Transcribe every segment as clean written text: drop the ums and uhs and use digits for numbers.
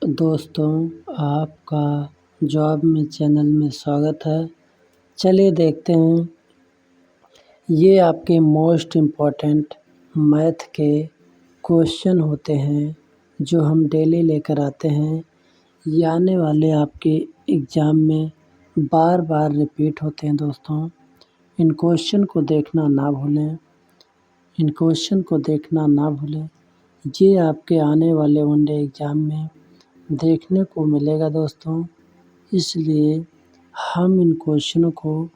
दोस्तों, आपका जॉब में चैनल में स्वागत है। चलिए देखते हैं, ये आपके मोस्ट इम्पॉर्टेंट मैथ के क्वेश्चन होते हैं जो हम डेली लेकर आते हैं। ये आने वाले आपके एग्ज़ाम में बार बार रिपीट होते हैं। दोस्तों, इन क्वेश्चन को देखना ना भूलें। ये आपके आने वाले वनडे एग्ज़ाम में देखने को मिलेगा दोस्तों। इसलिए हम इन क्वेश्चनों को,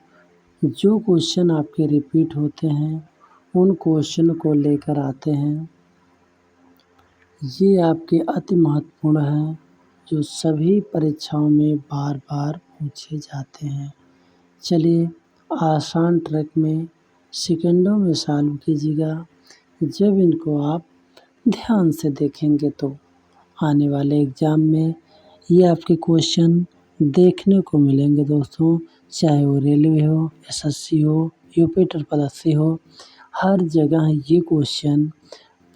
जो क्वेश्चन आपके रिपीट होते हैं, उन क्वेश्चन को लेकर आते हैं। ये आपके अति महत्वपूर्ण हैं, जो सभी परीक्षाओं में बार बार पूछे जाते हैं। चलिए, आसान ट्रिक में सेकंडों में सॉल्व कीजिएगा। जब इनको आप ध्यान से देखेंगे तो आने वाले एग्ज़ाम में ये आपके क्वेश्चन देखने को मिलेंगे दोस्तों। चाहे वो रेलवे हो, एसएससी हो, यूपी ट्रिपल एससी हो, हर जगह ये क्वेश्चन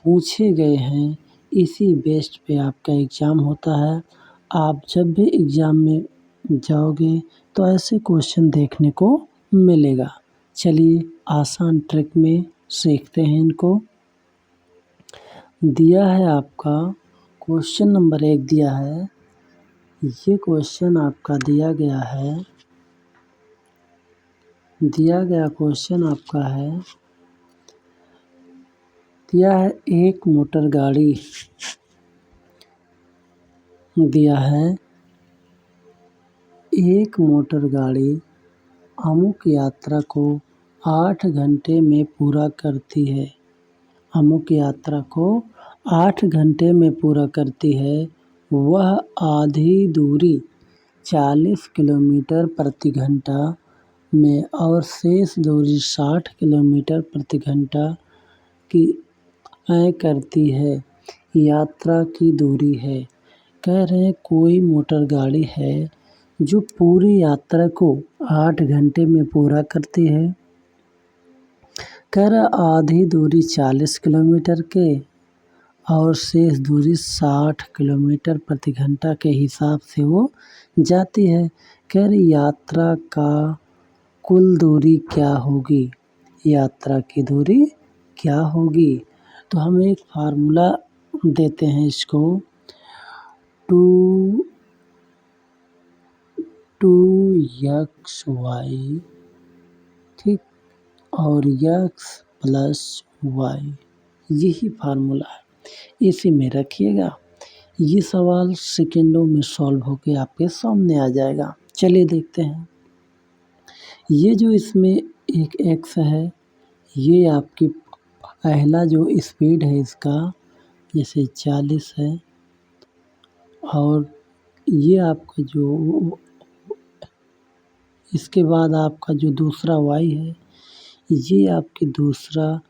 पूछे गए हैं। इसी बेस्ड पे आपका एग्ज़ाम होता है। आप जब भी एग्ज़ाम में जाओगे तो ऐसे क्वेश्चन देखने को मिलेगा। चलिए, आसान ट्रिक में सीखते हैं इनको। दिया है आपका क्वेश्चन नंबर 1 दिया है। ये क्वेश्चन आपका दिया गया क्वेश्चन आपका है, दिया है एक मोटर गाड़ी दिया है। एक मोटर गाड़ी अमुक यात्रा को 8 घंटे में पूरा करती है। अमुक यात्रा को 8 घंटे में पूरा करती है। वह आधी दूरी 40 किलोमीटर प्रति घंटा में और शेष दूरी 60 किलोमीटर प्रति घंटा की तय करती है। यात्रा की दूरी है। कह रहे हैं कोई मोटर गाड़ी है जो पूरी यात्रा को 8 घंटे में पूरा करती है। कह रहा आधी दूरी 40 किलोमीटर के और शेष दूरी 60 किलोमीटर प्रति घंटा के हिसाब से वो जाती है। कह रही यात्रा का कुल दूरी क्या होगी? यात्रा की दूरी क्या होगी? तो हम एक फार्मूला देते हैं इसको, 2xy, ठीक, और x प्लस y, यही फार्मूला है। इसी में रखिएगा। ये सवाल सेकेंडों में सॉल्व होके आपके सामने आ जाएगा। चलिए देखते हैं। ये जो इसमें एक x है, ये आपकी पहला जो स्पीड है इसका, जैसे 40 है, और ये आपका जो इसके बाद आपका जो दूसरा y है, ये आपकी दूसरा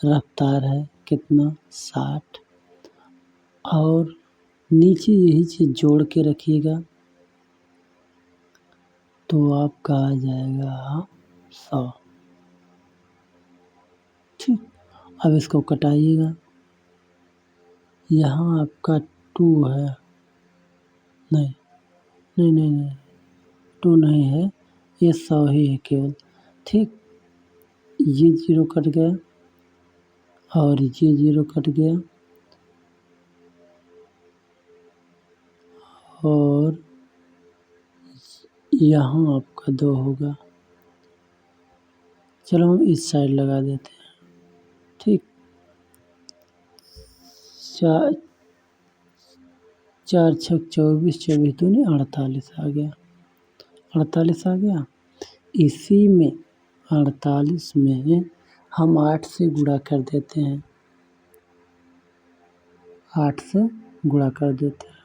रफ्तार है, कितना 60, और नीचे यही चीज़ जोड़ के रखिएगा तो आपका आ जाएगा 100। ठीक, अब इसको कटाइएगा। यहाँ आपका 2 है, नहीं 2 नहीं है, ये 100 ही है केवल। ठीक, ये 0 कट गया और ये 0 कट गया, और यहाँ आपका 2 होगा। चलो हम इस साइड लगा देते हैं। ठीक, 4 6 24, 24 दूनी 48 आ गया। 48 आ गया। इसी में 48 में हम 8 से गुणा कर देते हैं। 8 से गुणा कर देते हैं।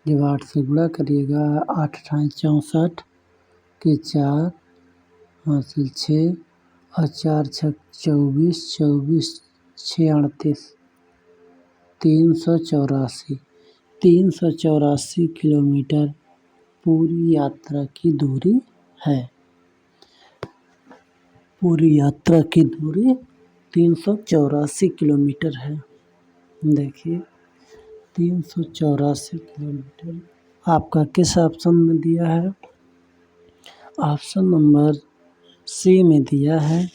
जब 8 से गुणा करिएगा, 8 × 64 के 4 हासिल 6 और 4 × 24, 24 6 38, 384 किलोमीटर पूरी यात्रा की दूरी है। पूरी यात्रा की दूरी 384 किलोमीटर है। देखिए, 384 किलोमीटर आपका किस ऑप्शन में दिया है? ऑप्शन नंबर सी में दिया है।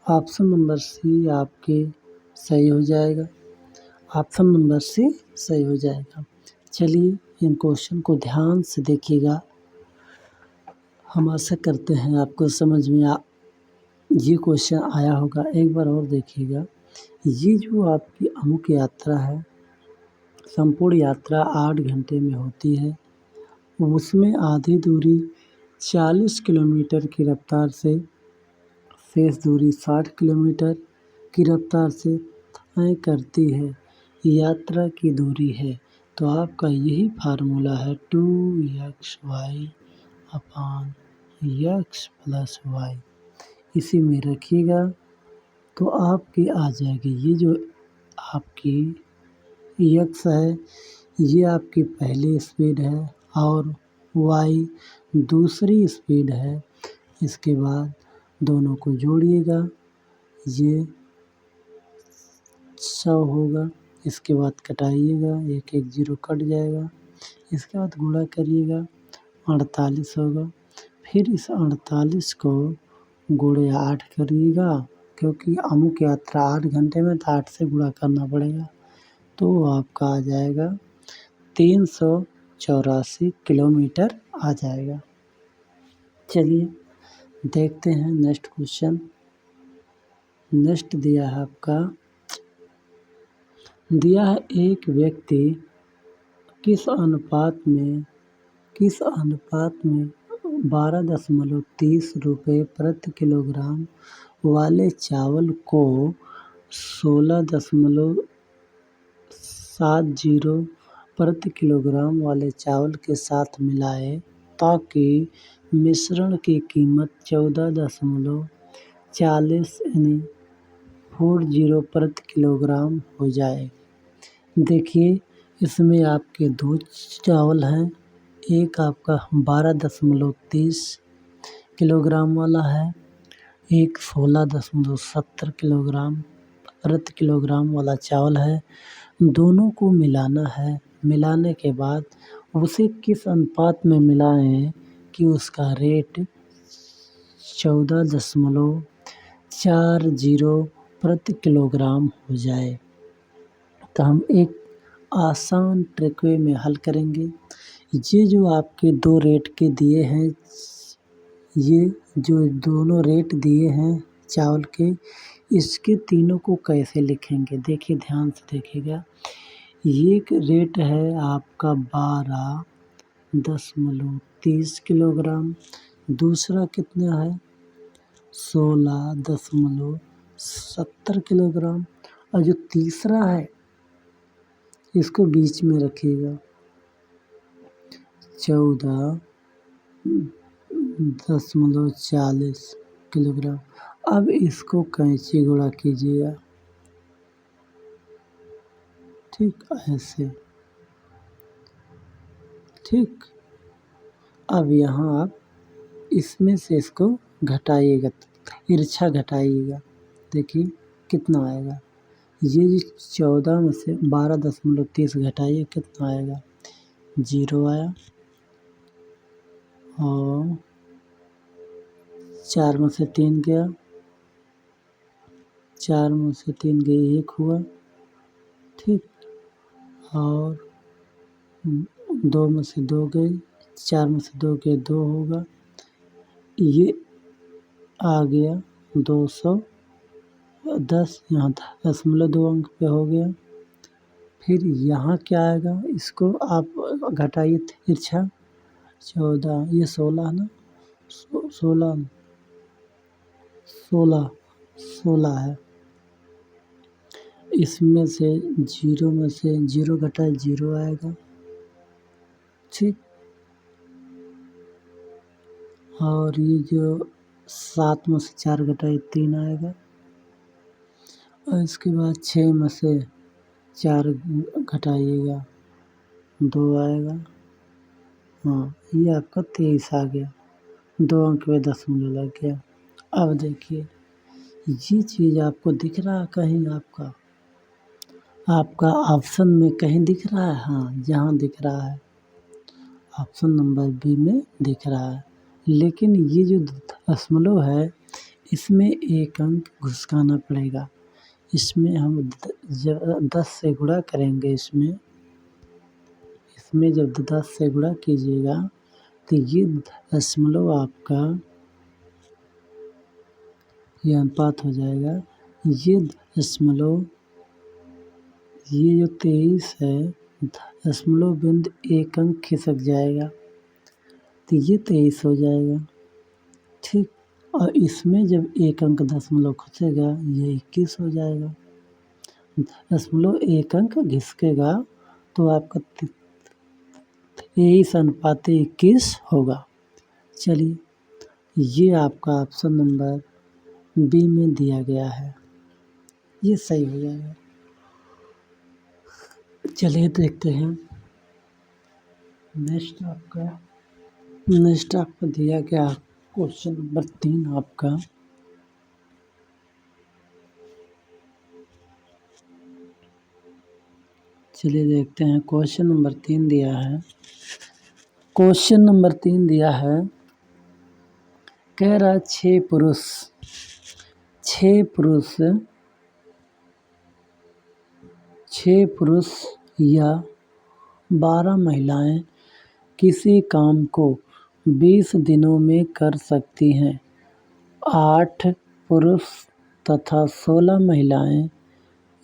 ऑप्शन नंबर सी आपके सही हो जाएगा। ऑप्शन नंबर सी सही हो जाएगा। चलिए इन क्वेश्चन को ध्यान से देखिएगा। हम आशा करते हैं आपको समझ में ये क्वेश्चन आया होगा। एक बार और देखिएगा। ये जो आपकी अमुक यात्रा है, संपूर्ण यात्रा 8 घंटे में होती है। उसमें आधी दूरी 40 किलोमीटर की रफ्तार से, शेष दूरी 60 किलोमीटर की रफ्तार से तय करती है। यात्रा की दूरी है। तो आपका यही फार्मूला है 2xy अपान x प्लस वाई। इसी में रखिएगा तो आपकी आ जाएगी। ये जो आपकी x है ये आपकी पहली स्पीड है और y दूसरी स्पीड है। इसके बाद दोनों को जोड़िएगा, ये 100 होगा। इसके बाद कटाइएगा, एक एक जीरो कट जाएगा। इसके बाद गुणा करिएगा, 48 होगा। फिर इस 48 को गुणे 8 करिएगा, क्योंकि अमुक यात्रा 8 घंटे में तो 8 से गुणा करना पड़ेगा। तो आपका आ जाएगा 384 किलोमीटर आ जाएगा। चलिए देखते हैं नेक्स्ट क्वेश्चन। नेक्स्ट दिया है आपका, दिया है एक व्यक्ति किस अनुपात में 12.30 रुपये प्रति किलोग्राम वाले चावल को 16.70 प्रति किलोग्राम वाले चावल के साथ मिलाए ताकि मिश्रण की कीमत 14.40 यानी 40 प्रति किलोग्राम हो जाए। देखिए इसमें आपके दो चावल हैं। एक आपका 12.30 किलोग्राम वाला है, एक 16.70 किलोग्राम प्रति किलोग्राम वाला चावल है। दोनों को मिलाना है। मिलाने के बाद उसे किस अनुपात में मिलाएं कि उसका रेट 14.40 प्रति किलोग्राम हो जाए। तो हम एक आसान ट्रिक वे में हल करेंगे। ये जो आपके दो रेट के दिए हैं, ये जो दोनों रेट दिए हैं चावल के, इसके तीनों को कैसे लिखेंगे? देखिए ध्यान से देखिएगा। एक रेट है आपका 12.30 किलोग्राम, दूसरा कितना है 16.70 किलोग्राम, और जो तीसरा है इसको बीच में रखिएगा 14.40 किलोग्राम। अब इसको कैंची गुणा कीजिएगा, ठीक ऐसे, ठीक। अब यहाँ आप इसमें से इसको घटाइएगा, तिरछा घटाइएगा। देखिए कितना आएगा। ये 14 में से 12.30 घटाइए, कितना आएगा 0 आया। और 4 में से 3 गया, 4 में से 3 गए 1 हुआ, ठीक। और 2 में से 2 गए, 4 में से 2 गए 2 होगा। ये आ गया 210, यहाँ 0.2 अंक पे हो गया। फिर यहाँ क्या आएगा, इसको आप घटाइए तिरछा, 14, ये 16 ना, 16 है। इसमें से 0 में से 0 घटाए 0 आएगा, ठीक। और ये जो 7 में से 4 घटाए 3 आएगा। और इसके बाद 6 में से 4 घटाइएगा 2 आएगा। हाँ, ये आपका 23 आ गया। 2 अंक में 0 लग गया। अब देखिए ये चीज़ आपको दिख रहा कहीं आपका? आपका ऑप्शन में कहीं दिख रहा है? हाँ, यहाँ दिख रहा है, ऑप्शन नंबर बी में दिख रहा है। लेकिन ये जो दशमलव है इसमें एक अंक घुसकाना पड़ेगा। इसमें हम जब 10 से गुणा करेंगे, इसमें जब 10 से गुणा कीजिएगा तो ये दशमलव आपका ये अनुपात हो जाएगा। ये दशमलव, ये जो 23 है, दशमलव बिंदु एक अंक खिसक जाएगा तो ये 23 हो जाएगा। ठीक, और इसमें जब एक अंक दशमलव खसेगा ये 21 हो जाएगा। दशमलव एक अंक घिसकेगा तो आपका 23:21 होगा। चलिए, ये आपका ऑप्शन नंबर बी में दिया गया है, ये सही हो जाएगा। चलिए देखते हैं नेक्स्ट आपका दिया गया क्वेश्चन नंबर 3 आपका। चलिए देखते हैं, क्वेश्चन नंबर 3 दिया है। क्वेश्चन नंबर 3 दिया है, कह रहा 6 पुरुष या 12 महिलाएं किसी काम को 20 दिनों में कर सकती हैं। 8 पुरुष तथा 16 महिलाएं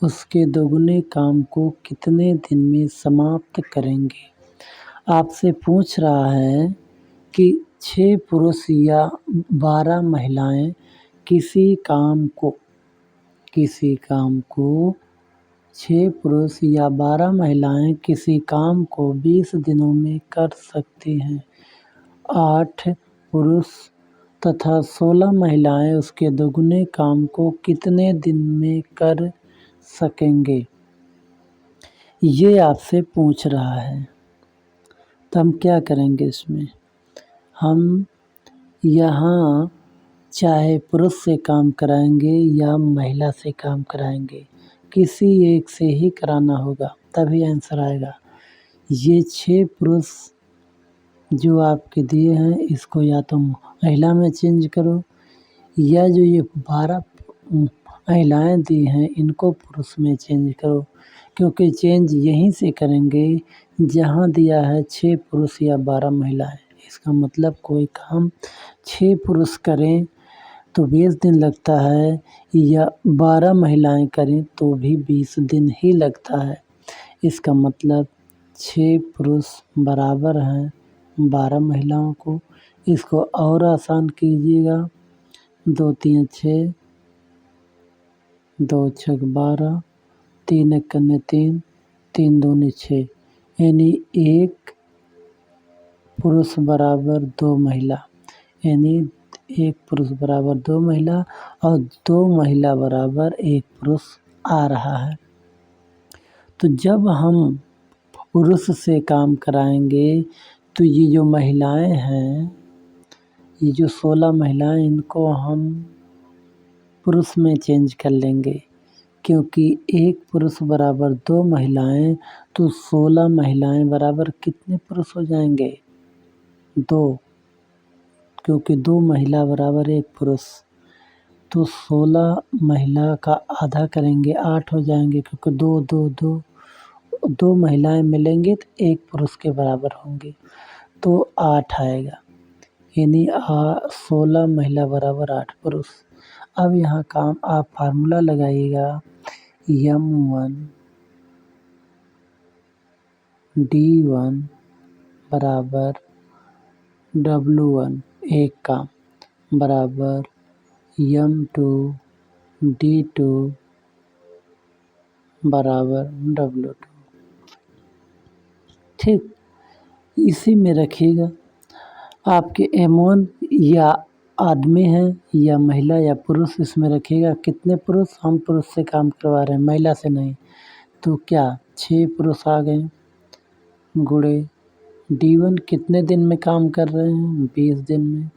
उसके दोगुने काम को कितने दिन में समाप्त करेंगे। आपसे पूछ रहा है कि 6 पुरुष या 12 महिलाएं किसी काम को 6 पुरुष या 12 महिलाएं किसी काम को 20 दिनों में कर सकती हैं। 8 पुरुष तथा 16 महिलाएं उसके दोगुने काम को कितने दिन में कर सकेंगे, ये आपसे पूछ रहा है। तो हम क्या करेंगे, इसमें हम यहाँ चाहे पुरुष से काम कराएंगे या महिला से काम कराएंगे, किसी एक से ही कराना होगा तभी आंसर आएगा। ये 6 पुरुष जो आपके दिए हैं इसको या तो महिला में चेंज करो, या जो ये 12 महिलाएं दी हैं इनको पुरुष में चेंज करो, क्योंकि चेंज यहीं से करेंगे जहाँ दिया है 6 पुरुष या 12 महिलाएं। इसका मतलब कोई काम 6 पुरुष करें तो 20 दिन लगता है, या 12 महिलाएं करें तो भी 20 दिन ही लगता है। इसका मतलब 6 पुरुष बराबर हैं 12 महिलाओं को। इसको और आसान कीजिएगा, 2 3 6, 2 6 12, 3 1 3, 3 2 6, यानी 1 पुरुष बराबर 2 महिला, यानी 1 पुरुष बराबर 2 महिला और 2 महिला बराबर 1 पुरुष आ रहा है। तो जब हम पुरुष से काम कराएंगे तो ये जो महिलाएं हैं, ये जो 16 महिलाएं, इनको हम पुरुष में चेंज कर लेंगे, क्योंकि 1 पुरुष बराबर 2 महिलाएं, तो 16 महिलाएं बराबर कितने पुरुष हो जाएंगे, 2, क्योंकि 2 महिला बराबर 1 पुरुष। तो 16 महिला का आधा करेंगे 8 हो जाएंगे, क्योंकि 2 महिलाएं मिलेंगे तो 1 पुरुष के बराबर होंगे, तो 8 आएगा, यानी 16 महिला बराबर 8 पुरुष। अब यहाँ काम आप फार्मूला लगाइएगा, M1 D1 बराबर W1 एक काम बराबर M2 D2 बराबर W2। ठीक, इसी में रखिएगा। आपके M1 या आदमी है या महिला या पुरुष, इसमें रखिएगा कितने पुरुष, हम पुरुष से काम करवा रहे हैं महिला से नहीं, तो क्या 6 पुरुष आ गए, गुणे D1 कितने दिन में काम कर रहे हैं, 20 दिन में।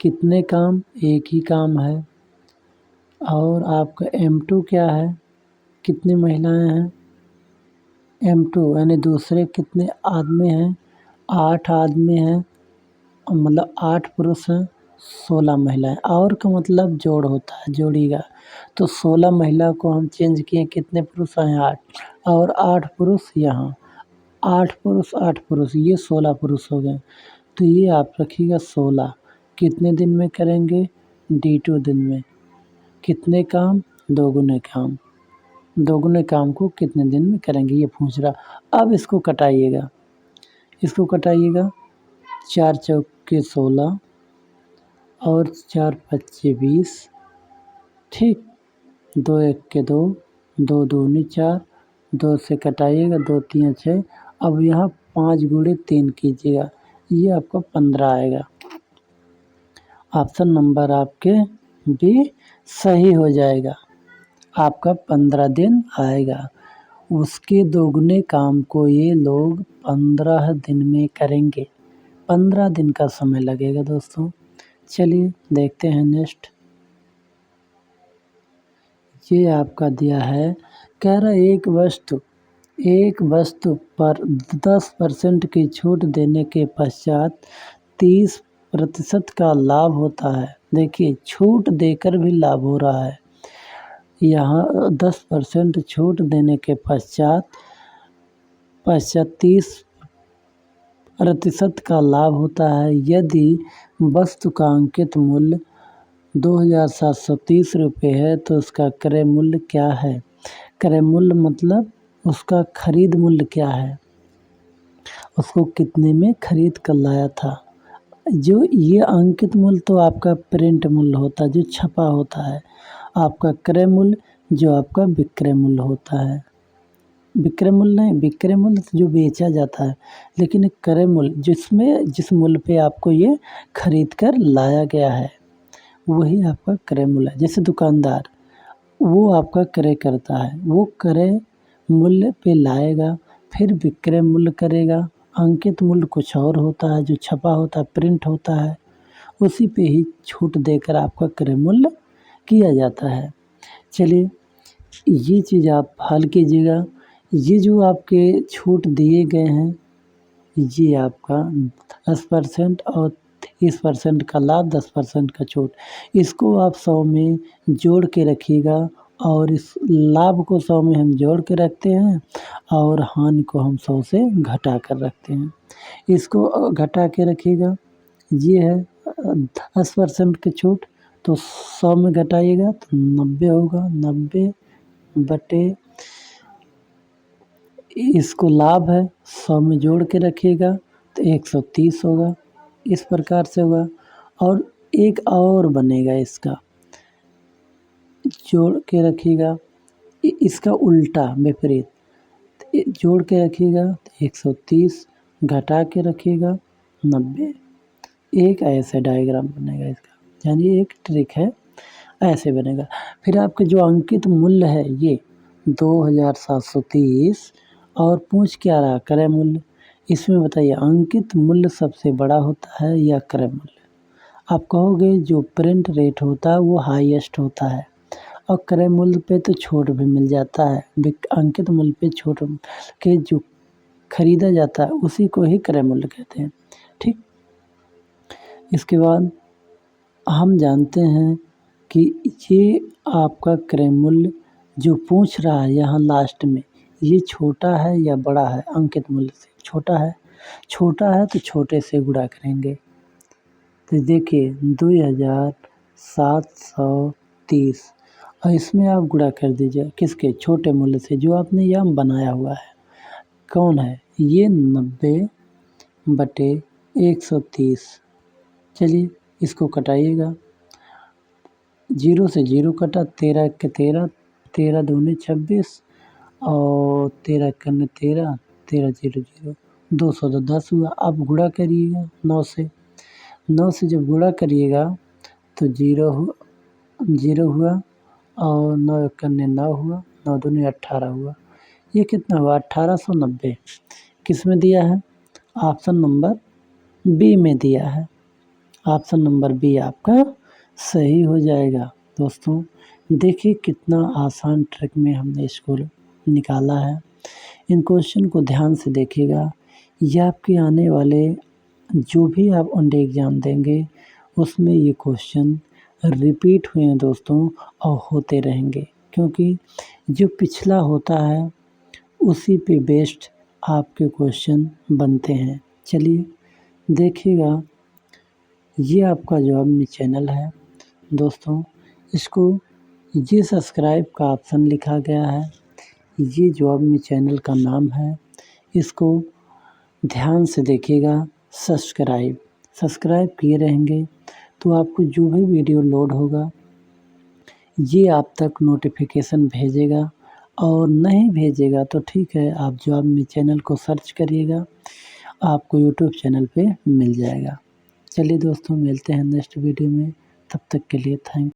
कितने काम, एक ही काम है। और आपका M2 क्या है, कितनी महिलाएं हैं, M2 यानी दूसरे कितने आदमी हैं, 8 आदमी हैं, मतलब 8 पुरुष हैं, 16 महिलाएं। और का मतलब जोड़ होता है, जोड़ी का। तो 16 महिला को हम चेंज किए, कितने पुरुष आए, 8, और 8 पुरुष यहाँ, 8 पुरुष, ये 16 पुरुष हो गए। तो ये आप रखिएगा 16, कितने दिन में करेंगे, D2 दिन में। कितने काम, दोगुने काम। दोगुने काम को कितने दिन में करेंगे, ये पूछ रहा। अब इसको कटाइएगा, 4 चौके 16 और 4 पच्चे 20, ठीक। 2 एक के 2, 2 दूनी 4, 2 से कटाइएगा, 2 3 6। अब यहाँ 5 गुणे 3 कीजिएगा, ये आपका 15 आएगा। ऑप्शन नंबर आपके भी सही हो जाएगा, आपका 15 दिन आएगा। उसके दोगुने काम को ये लोग 15 दिन में करेंगे। 15 दिन का समय लगेगा दोस्तों। चलिए देखते हैं नेक्स्ट। ये आपका दिया है, कह रहा एक वस्तु पर 10% की छूट देने के पश्चात 30% का लाभ होता है। देखिए छूट देकर भी लाभ हो रहा है। यहाँ 10% छूट देने के पश्चात 30% का लाभ होता है यदि वस्तु का अंकित मूल्य 2730 रुपये है तो उसका क्रय मूल्य क्या है। क्रय मूल्य मतलब उसका खरीद मूल्य क्या है, उसको कितने में खरीद कर लाया था। जो ये अंकित मूल्य तो आपका प्रिंट मूल्य होता है, जो छपा होता है। आपका क्रय मूल्य जो आपका विक्रय मूल्य होता है। विक्रय मूल्य नहीं, विक्रय मूल्य जो बेचा जाता है, लेकिन क्रय मूल्य जिस मूल्य पे आपको ये खरीद कर लाया गया है, वही आपका क्रय मूल्य है। जैसे दुकानदार, वो आपका क्रय करता है, वो क्रय मूल्य पे लाएगा, फिर विक्रय मूल्य करेगा। अंकित मूल्य कुछ और होता है, जो छपा होता है, प्रिंट होता है, उसी पे ही छूट देकर आपका क्रय मूल्य किया जाता है। चलिए ये चीज़ आप हल कीजिएगा। ये जो आपके छूट दिए गए हैं, ये आपका 10% और 30% का लाभ, 10% का छूट, इसको आप 100 में जोड़ के रखिएगा। और इस लाभ को 100 में हम जोड़ के रखते हैं और हानि को हम 100 से घटा कर रखते हैं। इसको घटा के रखिएगा। ये है 10% की छूट, तो 100 में घटाइएगा तो 90 होगा। 90 बटे इसको लाभ है, 100 में जोड़ के रखिएगा तो 130 होगा। इस प्रकार से होगा। और एक और बनेगा, इसका जोड़ के रखिएगा, इसका उल्टा विपरीत जोड़ के रखिएगा तो 130, घटा के रखिएगा 90। एक ऐसा डायग्राम बनेगा इसका, यानी एक ट्रिक है, ऐसे बनेगा। फिर आपके जो अंकित मूल्य है ये 2730, और पूछ क्या रहा, क्रय मूल्य। इसमें बताइए अंकित मूल्य सबसे बड़ा होता है या क्रय मूल्य। आप कहोगे जो प्रिंट रेट होता है वो हाईएस्ट होता है, और क्रय मूल्य पे तो छूट भी मिल जाता है। अंकित मूल्य पे छूट के जो खरीदा जाता है उसी को ही क्रय मूल्य कहते हैं, ठीक। इसके बाद हम जानते हैं कि ये आपका क्रय मूल्य जो पूछ रहा है यहाँ लास्ट में, ये छोटा है या बड़ा है अंकित मूल्य से। छोटा है, छोटा है तो छोटे से गुणा करेंगे। तो देखिए 2730, और इसमें आप गुणा कर दीजिए किसके, छोटे मूल्य से, जो आपने यहाँ बनाया हुआ है। कौन है ये, 90 बटे 130। चलिए इसको कटाइएगा, 0 से 0 कटा, 13 के 13, 13 दूनी 26, और 13 कन्ने 13, 13 0 0, 200 तो 10 हुआ। अब गुणा करिएगा 9 से। 9 से जब गुणा करिएगा तो 0 हुआ, और 9 कन्ने 9 हुआ, 9 दूनी 18 हुआ। ये कितना हुआ, 1890। किस में दिया है, ऑप्शन नंबर बी में दिया है। ऑप्शन नंबर बी आपका सही हो जाएगा। दोस्तों देखिए कितना आसान ट्रिक में हमने इसको निकाला है। इन क्वेश्चन को ध्यान से देखिएगा, ये आपके आने वाले जो भी आप वनडे एग्ज़ाम देंगे उसमें ये क्वेश्चन रिपीट हुए हैं दोस्तों और होते रहेंगे, क्योंकि जो पिछला होता है उसी पे बेस्ड आपके क्वेश्चन बनते हैं। चलिए देखिएगा, ये आपका जवाब में चैनल है दोस्तों, इसको ये सब्सक्राइब का ऑप्शन लिखा गया है, ये जवाब में चैनल का नाम है। इसको ध्यान से देखिएगा, सब्सक्राइब किए रहेंगे तो आपको जो भी वीडियो लोड होगा ये आप तक नोटिफिकेशन भेजेगा, और नहीं भेजेगा तो ठीक है, आप जवाब में चैनल को सर्च करिएगा, आपको यूट्यूब चैनल पे मिल जाएगा। चलिए दोस्तों मिलते हैं नेक्स्ट वीडियो में, तब तक के लिए थैंक